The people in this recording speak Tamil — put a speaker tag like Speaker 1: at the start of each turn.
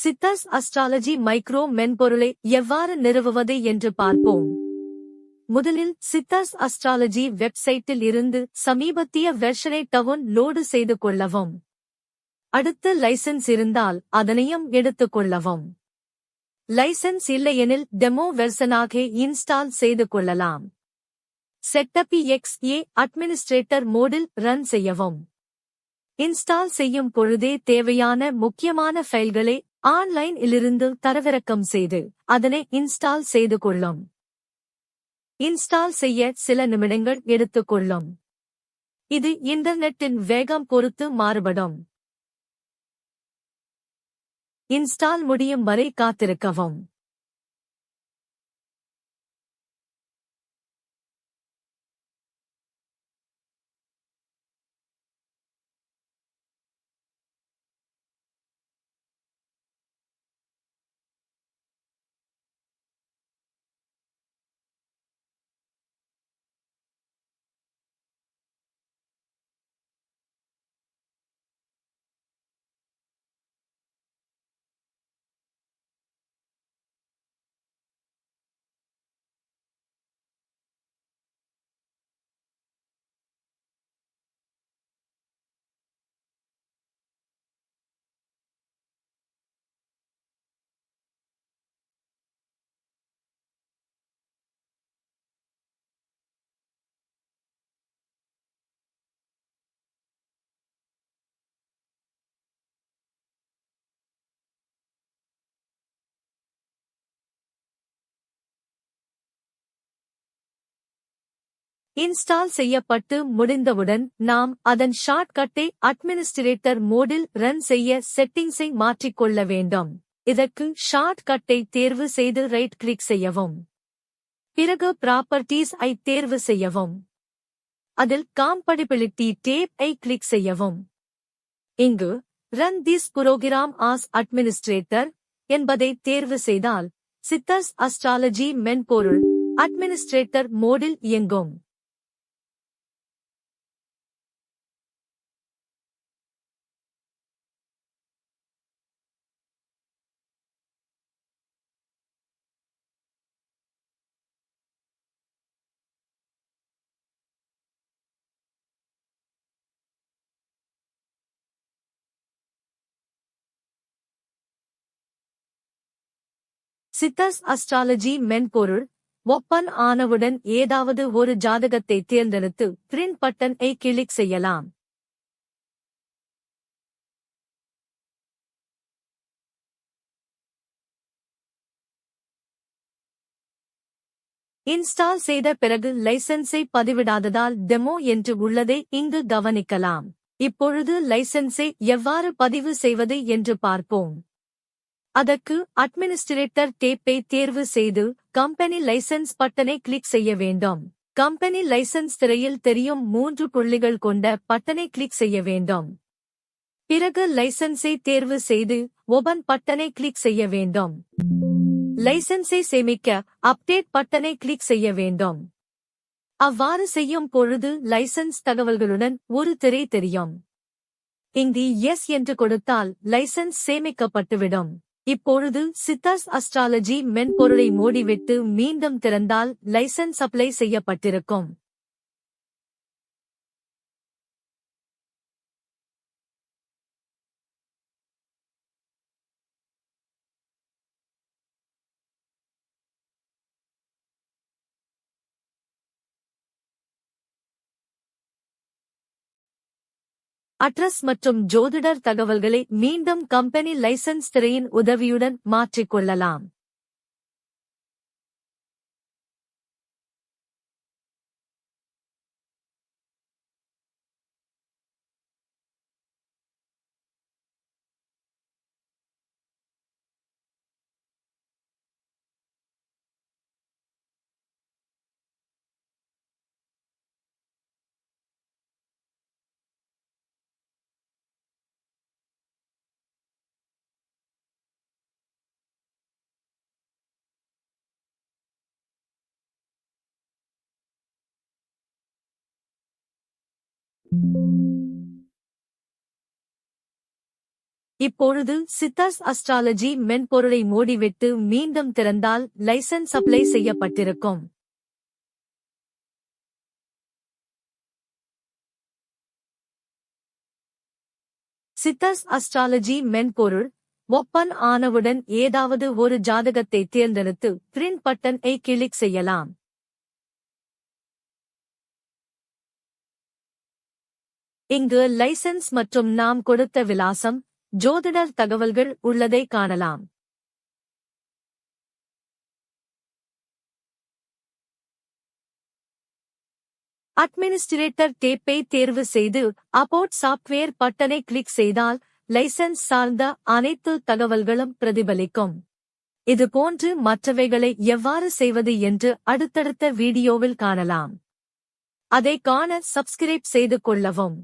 Speaker 1: சித்தர்ஸ் அஸ்ட்ராலஜி மைக்ரோ மென்பொருளை எவ்வாறு நிறுவுவது என்று பார்ப்போம். முதலில் சித்தர்ஸ் அஸ்ட்ராலஜி வெப்சைட்டில் இருந்து சமீபத்திய வெர்ஷனை டவுன்லோடு செய்து கொள்ளவும். அடுத்து லைசன்ஸ் இருந்தால் அதனையும் எடுத்துக் கொள்ளவும். லைசன்ஸ் இல்லையெனில் டெமோ வெர்ஷனாக இன்ஸ்டால் செய்து கொள்ளலாம். செட்டப் எக்ஸ்ஏ அட்மினிஸ்ட்ரேட்டர் மோடில் ரன் செய்யவும். இன்ஸ்டால் செய்யும் பொழுதே தேவையான முக்கியமான ஃபைல்களை ஆன்லைன் இலிருந்து தரவிறக்கம் செய்து அதனை இன்ஸ்டால் செய்து கொள்ளும். இன்ஸ்டால் செய்ய சில நிமிடங்கள் எடுத்துக்கொள்ளும். இது இன்டர்நெட்டின் வேகம் பொறுத்து மாறுபடும். இன்ஸ்டால் முடியும் வரை காத்திருக்கவும். இன்ஸ்டால் செய்யப்பட்டு முடிந்தவுடன் நாம் அதன் ஷார்ட்கட்டை அட்மினிஸ்ட்ரேட்டர் மோடில் ரன் செய்ய செட்டிங்ஸை மாற்றிக்கொள்ள வேண்டும். இதற்கு ஷார்ட்கட்டை தேர்வு செய்து ரைட் கிளிக் செய்யவும். பிறகு ப்ராப்பர்ட்டீஸ் ஐ தேர்வு செய்யவும். அதில் காம்படிபிலிட்டி டேப் ஐ கிளிக் செய்யவும். இங்கு run this program as administrator என்பதை தேர்வு செய்தால் சித்தர்ஸ் அஸ்ட்ராலஜி மென்பொருள் அட்மினிஸ்ட்ரேட்டர் மோடில் இயங்கும். சித்தர்ஸ் அஸ்ட்ராலஜி மென்பொருள் ஓப்பன் ஆனவுடன் ஏதாவது ஒரு ஜாதகத்தை தேர்ந்தெடுத்து பிரிண்ட் பட்டன் ஐ கிளிக் செய்யலாம். இன்ஸ்டால் செய்த பிறகு லைசன்ஸை பதிவிடாததால் டெமோ என்று உள்ளதை இங்கு கவனிக்கலாம். இப்பொழுது லைசன்ஸை எவ்வாறு பதிவு செய்வது என்று பார்ப்போம். அதற்கு அட்மினிஸ்ட்ரேட்டர் டேப்பை தேர்வு செய்து கம்பெனி லைசன்ஸ் பட்டனை கிளிக் செய்ய வேண்டும். கம்பெனி லைசன்ஸ் திரையில் தெரியும் 3 புள்ளிகள் கொண்ட பட்டனை கிளிக் செய்ய வேண்டும். பிறகு லைசன்ஸை தேர்வு செய்து ஓபன் பட்டனை கிளிக் செய்ய வேண்டும். லைசன்ஸை சேமிக்க அப்டேட் பட்டனை கிளிக் செய்ய வேண்டும். அவ்வாறு செய்யும் பொழுது லைசன்ஸ் தகவல்களுடன் ஒரு திரை தெரியும். இங்கு எஸ் என்று கொடுத்தால் லைசன்ஸ் சேமிக்கப்பட்டுவிடும். இப்பொழுது சித்தர்ஸ் அஸ்ட்ராலஜி மென்பொருளை மூடிவிட்டு மீண்டும் திறந்தால் லைசன்ஸ் அப்ளை செய்யப்பட்டிருக்கும். அட்ரஸ் மற்றும் ஜோதிடர் தகவல்களை மீண்டும் கம்பெனி லைசன்ஸ் திரையின் உதவியுடன் மாற்றிக்கொள்ளலாம். இப்பொழுது சித்தாஸ் அஸ்ட்ராலஜி மென்பொருளை மூடிவிட்டு மீண்டும் திறந்தால் லைசன்ஸ் அப்ளை செய்யப்பட்டிருக்கும். சித்தாஸ் அஸ்ட்ராலஜி மென்பொருள் ஓப்பன் ஆனவுடன் ஏதாவது ஒரு ஜாதகத்தை தேர்ந்தெடுத்து பிரிண்ட் பட்டனை கிளிக் செய்யலாம். இங்கு லைசன்ஸ் மற்றும் நாம் கொடுத்த விலாசம், ஜோதிடர் தகவல்கள் உள்ளதை காணலாம். அட்மினிஸ்ட்ரேட்டர் டேப்பை தேர்வு செய்து அபோட் சாப்ட்வேர் பட்டனை கிளிக் செய்தால் லைசன்ஸ் சார்ந்த அனைத்து தகவல்களும் பிரதிபலிக்கும். இதுபோன்று மற்றவைகளை எவ்வாறு செய்வது என்று அடுத்தடுத்த வீடியோவில் காணலாம். அதை காண சப்ஸ்கிரைப் செய்து கொள்ளவும்.